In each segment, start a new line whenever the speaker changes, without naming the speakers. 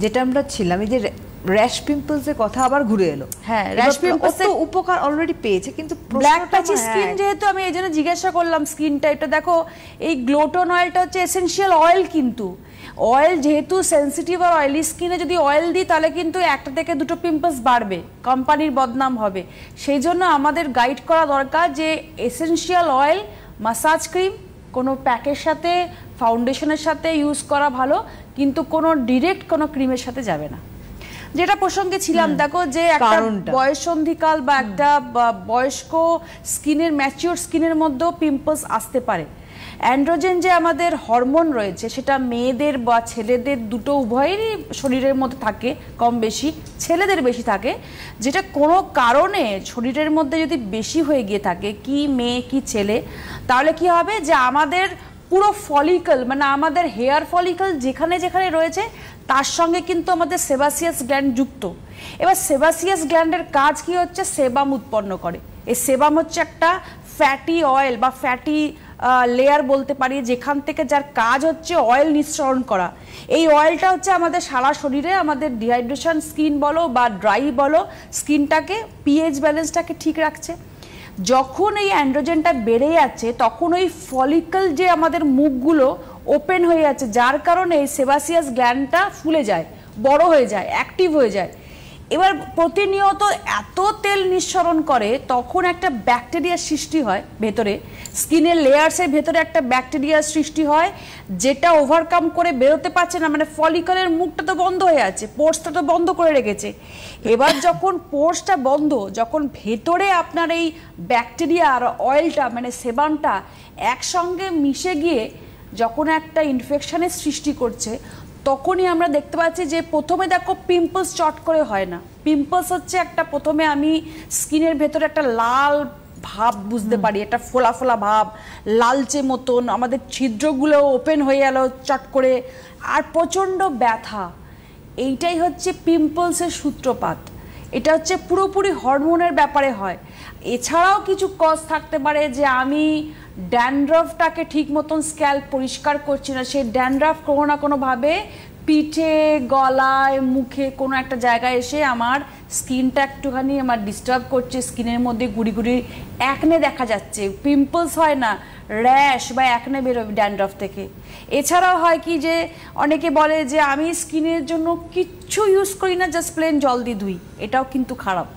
যেটা আমরা ছিলাম এই যে র্যাশ পিম্পলসের কথা আবার ঘুরে এলো।
হ্যাঁ, র্যাশ পিম্পলস
তো উপকার অলরেডি পেয়েছে, কিন্তু
ব্ল্যাক প্যাচি স্কিন যেহেতু আমি এই জন্য জিজ্ঞাসা করলাম স্কিনটা, এটা দেখো এই গ্লোটন অয়েলটা হচ্ছে এসেনশিয়াল অয়েল, কিন্তু অয়েল যেহেতু সেন্সিটিভ আর অয়েলি স্কিনে যদি অয়েল দিই তাহলে কিন্তু একটা থেকে দুটো পিম্পলস বাড়বে, কোম্পানির বদনাম হবে। সেই জন্য আমাদের গাইড করা দরকার যে এসেনশিয়াল অয়েল, মাসাজ ক্রিম কোনো প্যাকের সাথে ফাউন্ডেশনের সাথে ইউজ করা ভালো, কিন্তু কোনো ডিরেক্ট কোনো ক্রিমের সাথে যাবে না। যেটা প্রসঙ্গে ছিলাম, দেখো যে একটা বয়সন্ধিকাল বা একটা বয়স্ক স্কিনের ম্যাচিওর স্কিনের মধ্যেও পিম্পলস আসতে পারে। অ্যান্ড্রোজেন যে আমাদের হরমোন রয়েছে সেটা মেয়েদের বা ছেলেদের দুটো উভয়েরই শরীরের মধ্যে থাকে, কম বেশি ছেলেদের বেশি থাকে, যেটা কোনো কারণে শরীরের মধ্যে যদি বেশি হয়ে গিয়ে থাকে, কি মেয়ে কি ছেলে, তাহলে কি হবে যে আমাদের পুরো ফলিকল মানে আমাদের হেয়ার ফলিকল যেখানে যেখানে রয়েছে তার সঙ্গে কিন্তু আমাদের সেবাসিয়াস গ্ল্যান্ড যুক্ত। এবার সেবাসিয়াস গ্ল্যান্ডের কাজ কি হচ্ছে, সেবাম উৎপন্ন করে। এই সেবাম হচ্ছে একটা ফ্যাটি অয়েল বা ফ্যাটি লেয়ার বলতে পারি, যেখান থেকে যার কাজ হচ্ছে অয়েল নিঃসরণ করা। এই অয়েলটা হচ্ছে আমাদের সারা শরীরে আমাদের ডিহাইড্রেশন স্কিন বলো বা ড্রাই বলো স্কিনটাকে পিএইচ ব্যালেন্সটাকে ঠিক রাখছে। যখন এই অ্যান্ড্রোজেনটা বেড়ে যাচ্ছে তখন ওই ফলিকল যে আমাদের মুখগুলো ওপেন হয়ে যাচ্ছে, যার কারণে এই সেবাসিয়াস গ্ল্যান্ডটা ফুলে যায়, বড় হয়ে যায়, অ্যাক্টিভ হয়ে যায়। এবার প্রতিনিয়ত এত তেল নিঃসরণ করে তখন একটা ব্যাকটেরিয়ার সৃষ্টি হয় ভেতরে, স্কিনের লেয়ার্সের ভেতরে একটা ব্যাকটেরিয়ার সৃষ্টি হয়, যেটা ওভারকাম করে বেরোতে পারছে না। মানে ফলিকলের মুখটা তো বন্ধ হয়ে আছে, পোর্সটা তো বন্ধ করে রেখেছে। এবার যখন পোর্সটা বন্ধ, যখন ভেতরে আপনার এই ব্যাকটেরিয়া আর অয়েলটা মানে সেবামটা একসঙ্গে মিশে গিয়ে যখন একটা ইনফেকশনের সৃষ্টি করছে, তখনই আমরা দেখতে পাচ্ছি যে প্রথমে দেখো পিম্পলস চট করে হয় না। পিম্পলস হচ্ছে একটা প্রথমে আমি স্কিনের ভেতরে একটা লাল ভাব বুঝতে পারি, একটা ফোলা ফোলা ভাব, লালচে মতন, আমাদের ছিদ্রগুলো ওপেন হয়ে গেল চট করে, আর প্রচণ্ড ব্যথা। এইটাই হচ্ছে পিম্পলসের সূত্রপাত। এটা হচ্ছে পুরোপুরি হরমোনের ব্যাপারে হয়। এছাড়াও কিছু কজ থাকতে পারে যে আমি ড্যান্ড্রফটাকে ঠিক মতন স্ক্যাল্প পরিষ্কার করছি না, সেই ড্যান্ড্রফ কোনো না কোনোভাবে পিঠে, গলায়, মুখে কোনো একটা জায়গায় এসে আমার স্কিনটা একটুখানি আমার ডিস্টার্ব করছে, স্কিনের মধ্যে গুড়ি গুড়ি অ্যাকনে দেখা যাচ্ছে। পিম্পলস হয় না, র্যাশ বা অ্যাকনে বেরোবে ড্যান্ড্রফ থেকে। এছাড়াও হয় কি যে অনেকে বলে যে আমি স্কিনের জন্য কিচ্ছু ইউজ করি না, জাস্ট প্লেন জল দিয়ে ধুই, এটাও কিন্তু খারাপ।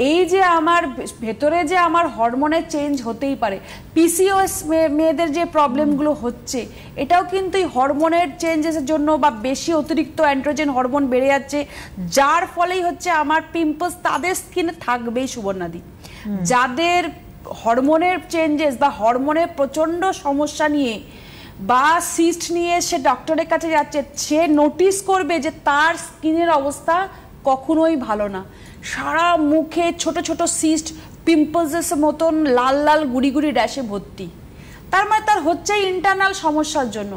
এই যে আমার ভেতরে যে আমার হরমোনের চেঞ্জ হতেই পারে, পিসিওএস মেয়েদের যে প্রবলেমগুলো হচ্ছে, এটাও কিন্তু এই হরমোনের চেঞ্জেসের জন্য বা বেশি অতিরিক্ত অ্যান্ড্রোজেন হরমোন বেড়ে যাচ্ছে, যার ফলেই হচ্ছে আমার পিম্পলস তাদের স্কিনে থাকবেই। সুবর্ণাদি, যাদের হরমোনের চেঞ্জেস বা হরমোনের প্রচণ্ড সমস্যা নিয়ে বা সিস্ট নিয়ে সে ডক্টরের কাছে যাচ্ছে, সে নোটিস করবে যে তার স্কিনের অবস্থা কখনোই ভালো না। সারা মুখে ছোট ছোট সিস্ট, পিম্পলসের মতন লাল লাল গুড়ি গুড়ি র্যাশে ভর্তি। তার মানে তার হচ্ছে ইন্টারনাল সমস্যার জন্য।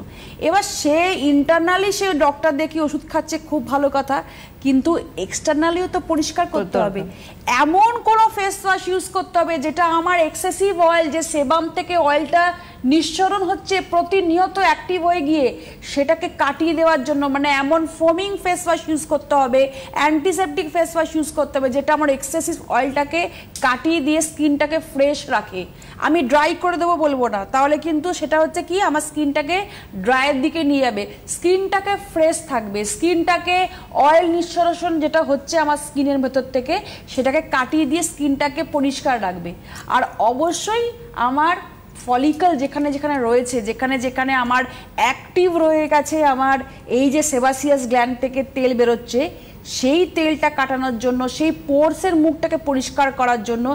এবার সে ইন্টারনালি সে ডক্টর দেখি ওষুধ খাচ্ছে, খুব ভালো কথা, কিন্তু এক্সটার্নালিও তো পরিষ্কার করতে হবে। এমন কোনো ফেস ওয়াশ ইউজ করতে হবে যেটা আমার এক্সেসিভ অয়েল, যে সেবাম থেকে অয়েলটা নিঃসরণ হচ্ছে প্রতিনিয়ত অ্যাক্টিভ হয়ে গিয়ে সেটাকে কাটিয়ে দেওয়ার জন্য, মানে এমন ফোমিং ফেস ওয়াশ ইউজ করতে হবে, অ্যান্টিসেপটিক ফেস ওয়াশ ইউজ করতে হবে যেটা আমার এক্সেসিভ অয়েলটাকে কাটিয়ে দিয়ে স্কিনটাকে ফ্রেশ রাখে। আমি ড্রাই করে দেবো বলবো না, তাহলে কিন্তু সেটা হচ্ছে কি আমার স্কিনটাকে ড্রাইয়ের দিকে নিয়ে যাবে। স্কিনটাকে ফ্রেশ থাকবে, স্কিনটাকে অয়েল নিঃসরণ যেটা হচ্ছে আমার স্কিনের ভেতর থেকে সেটাকে কাটিয়ে দিয়ে স্কিনটাকে পরিষ্কার রাখবে। আর অবশ্যই আমার ফলিকল যেখানে যেখানে রয়েছে, যেখানে যেখানে আমার অ্যাক্টিভ রয়ে গেছে, আমার এই যে সেবাসিয়াস গ্ল্যান্ড থেকে তেল বেরোচ্ছে, সেই তেলটা কাটানোর জন্য, সেই পোর্সের মুখটাকে পরিষ্কার করার জন্য,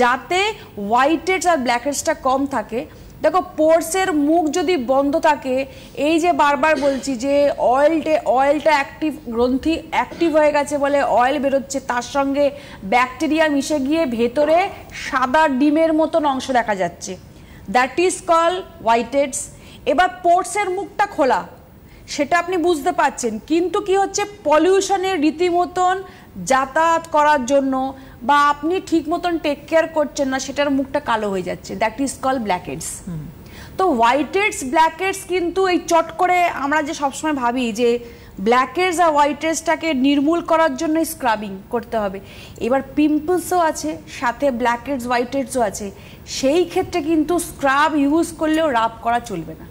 যাতে হোয়াইট হেডস আর ব্ল্যাক হেডসটা কম থাকে। দেখো পোর্সের মুখ যদি বন্ধ থাকে, এই যে বারবার বলছি যে অয়েলটা অ্যাক্টিভ, গ্রন্থি অ্যাক্টিভ হয়ে গেছে বলে অয়েল বেরোচ্ছে, তার সঙ্গে ব্যাকটেরিয়া মিশে গিয়ে ভেতরে সাদা ডিমের মতন অংশ দেখা যাচ্ছে, that is call white heads. এবার পোর্সের মুখটা খোলা, সেটা আপনি বুঝতে পারছেন, কিন্তু কি হচ্ছে পলিউশনের রীতিমতন যাতায়াত করার জন্য বা আপনি ঠিক মতন টেক কেয়ার করছেন না, সেটার মুখটা কালো হয়ে যাচ্ছে, that is call black heads. তো হোয়াইট হেডস ব্ল্যাক হেডস কিন্তু এই চট করে আমরা যে সবসময় ভাবি যে ব্ল্যাক হেডস আর হোয়াইট হেডসটাকে নির্মূল করার জন্য স্ক্রাবিং করতে হবে। এবার পিম্পলসও আছে, সাথে ব্ল্যাক হেডস হোয়াইট হেডসও আছে, সেই ক্ষেত্রে কিন্তু স্ক্রাব ইউজ করলেও রাব করা চলবে না,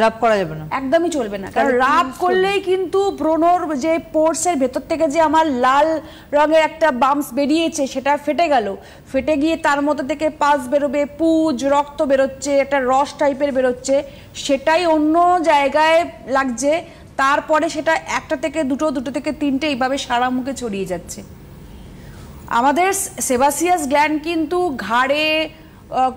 রাব করা যাবে না,
একদমই চলবে না। কারণ রাব করলেই কিন্তু ব্রণর যে পোর্সের ভেতর থেকে যে আমার লাল রঙের একটা বাম্পস বেরিয়েছে সেটা ফেটে গেল, ফেটে গিয়ে তার মধ্যে থেকে পাস বেরোবে, পুজ রক্ত বেরোচ্ছে, একটা রস টাইপের বেরোচ্ছে, সেটাই অন্য জায়গায় লাগছে, তারপরে সেটা একটা থেকে দুটো, দুটো থেকে তিনটে এইভাবে সারা মুখে ছড়িয়ে যাচ্ছে। আমাদের সেবাসিয়াস গ্ল্যান্ড কিন্তু ঘাড়ে,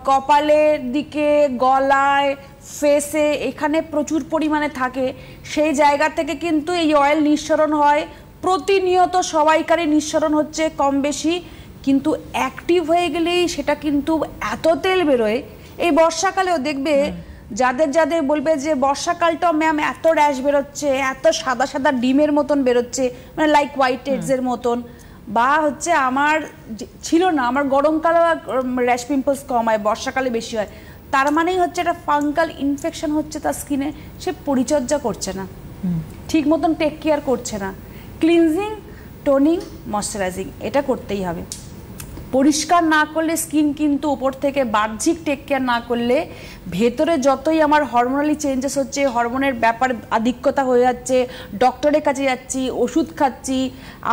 কপালের দিকে, গলায়, ফেসে, এখানে প্রচুর পরিমাণে থাকে। সেই জায়গা থেকে কিন্তু এই অয়েল নিঃসরণ হয় প্রতিনিয়ত, সবাইকারই নিঃসরণ হচ্ছে কম বেশি, কিন্তু অ্যাক্টিভ হয়ে গেলেই সেটা কিন্তু এত তেল বেরোয়। এই বর্ষাকালেও দেখবে যাদের যাদের বলবে যে বর্ষাকালটাও ম্যাম এত র্যাশ বেরোচ্ছে, এত সাদা সাদা ডিমের মতন বেরোচ্ছে, মানে লাইক হোয়াইট হেডসের মতন, বা হচ্ছে আমার ছিল না, আমার গরমকালে র্যাশ পিম্পলস কম হয়, বর্ষাকালে বেশি হয়, তার মানেই হচ্ছে একটা ফাঙ্গাল ইনফেকশন হচ্ছে তার স্কিনে, সে পরিচর্যা করছে না, ঠিক মতন টেক কেয়ার করছে না। ক্লিনজিং, টোনিং, ময়শ্চারাইজিং এটা করতেই হবে। পরিষ্কার না করলে স্কিন কিন্তু উপর থেকে বাহ্যিক টেক কেয়ার না করলে ভেতরে যতই আমার হরমোনালি চেঞ্জেস হচ্ছে, হরমোনের ব্যাপার আধিক্যতা হয়ে যাচ্ছে, ডক্টরের কাছে যাচ্ছি, ওষুধ খাচ্ছি,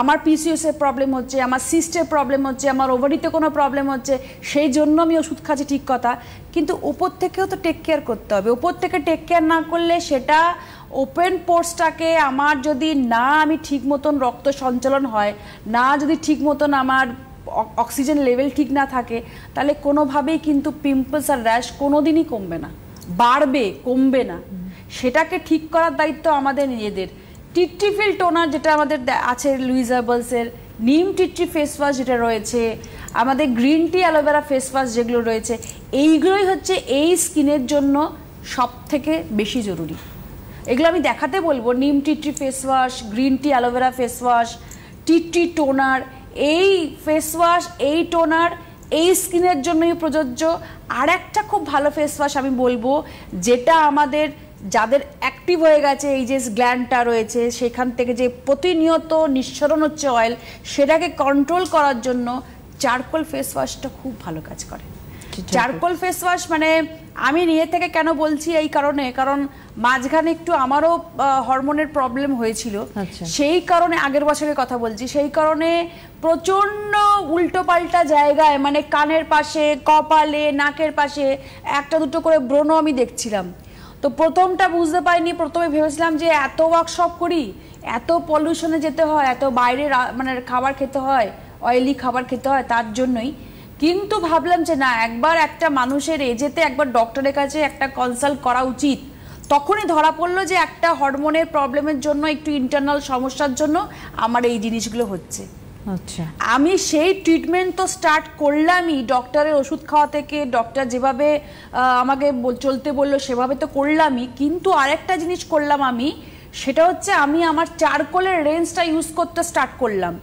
আমার পিসিওএস এর প্রবলেম হচ্ছে, আমার সিস্টের প্রবলেম হচ্ছে, আমার ওভারিতে কোনো প্রবলেম হচ্ছে, সেই জন্য আমি ওষুধ খাচ্ছি, ঠিক কথা, কিন্তু উপর থেকেও তো টেক কেয়ার করতে হবে। উপর থেকে টেক কেয়ার না করলে সেটা ওপেন পোর্সটাকে আমার যদি না আমি ঠিক মতন রক্ত সঞ্চালন হয় না, যদি ঠিক মতন আমার অক্সিজেন লেভেল ঠিক না থাকে, তাহলে কোনোভাবেই কিন্তু পিম্পলস আর র্যাশ কোনোদিনই কমবে না, বাড়বে, কমবে না। সেটাকে ঠিক করার দায়িত্ব আমাদের নিজেদের। টিট্রিফিল টোনার যেটা আমাদের আছে লুইস হার্বালসের, নিম টিট্রি ফেস ওয়াশ যেটা রয়েছে, আমাদের green tea aloe vera face wash যেগুলো রয়েছে, এইগুলোই হচ্ছে এই স্কিনের জন্য সব থেকে বেশি জরুরি। এগুলো আমি দেখাতে বলবো, নিম tea tree face wash, green tea aloe vera face wash, tea tree toner, এই ফেস ওয়াশ, এই টোনার এই স্কিনের জন্যই প্রযোজ্য। আর একটা খুব ভালো ফেস ওয়াশ আমি বলবো, যেটা আমাদের যাদের অ্যাক্টিভ হয়ে গেছে এই যে গ্ল্যান্ডটা রয়েছে সেখান থেকে যে প্রতিনিয়ত নিঃসরণ হচ্ছে অয়েল, সেটাকে কন্ট্রোল করার জন্য চারকোল ফেস ওয়াশটা খুব ভালো কাজ করে। চারকোল ফেস ওয়াশ মানে আমি নিজে থেকে কেন বলছি, এই কারণে, কারণ মাঝখানে একটু আমারও হরমোনের প্রবলেম হয়েছিল, সেই কারণে আগের বছরের কথা বলছি, সেই কারণে প্রচন্ড উল্টো পাল্টা জায়গায়, মানে কানের পাশে, কপালে, নাকের পাশে একটা দুটো করে ব্রণ আমি দেখছিলাম। তো প্রথমটা বুঝতে পারিনি, প্রথমে ভেবেছিলাম যে এত ওয়ার্কশপ করি, এত পলিউশনে যেতে হয়, এত বাইরে মানে খাবার খেতে হয়, অয়েলি খাবার খেতে হয়, তার জন্যই। কিন্তু ভাবলাম যে না, একবার একটা মানুষের এজেতে একবার ডক্টরের কাছে একটা কনসাল্ট করা উচিত। তখনই ধরা পড়লো যে একটা হরমোনের প্রবলেমের জন্য, একটু ইন্টারনাল সমস্যার জন্য আমার এই জিনিসগুলো হচ্ছে।
আচ্ছা, আমি
সেই ট্রিটমেন্ট তো স্টার্ট করলামই, ডক্টরের ওষুধ খাওয়া থেকে, ডক্টর যেভাবে আমাকে চলতে বললো সেভাবে তো করলামই, কিন্তু আরেকটা জিনিস করলাম আমি, সেটা হচ্ছে আমি আমার চারকোলের রেঞ্জটা ইউজ করতে স্টার্ট করলাম।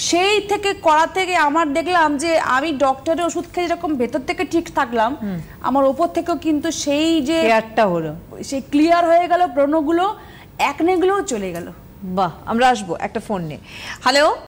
সেই থেকে করা থেকে আমার দেখলাম যে আমি ডক্টরের ওষুধ খেয়ে যেরকম ভেতর থেকে ঠিক থাকলাম, আমার ওপর থেকেও কিন্তু সেই যে
ক্লিয়ারটা হলো,
সেই ক্লিয়ার হয়ে গেল, ব্রণগুলো, একনেগুলোও চলে গেল।
বাহ, আমরা আসবো একটা ফোন নিয়ে। হ্যালো।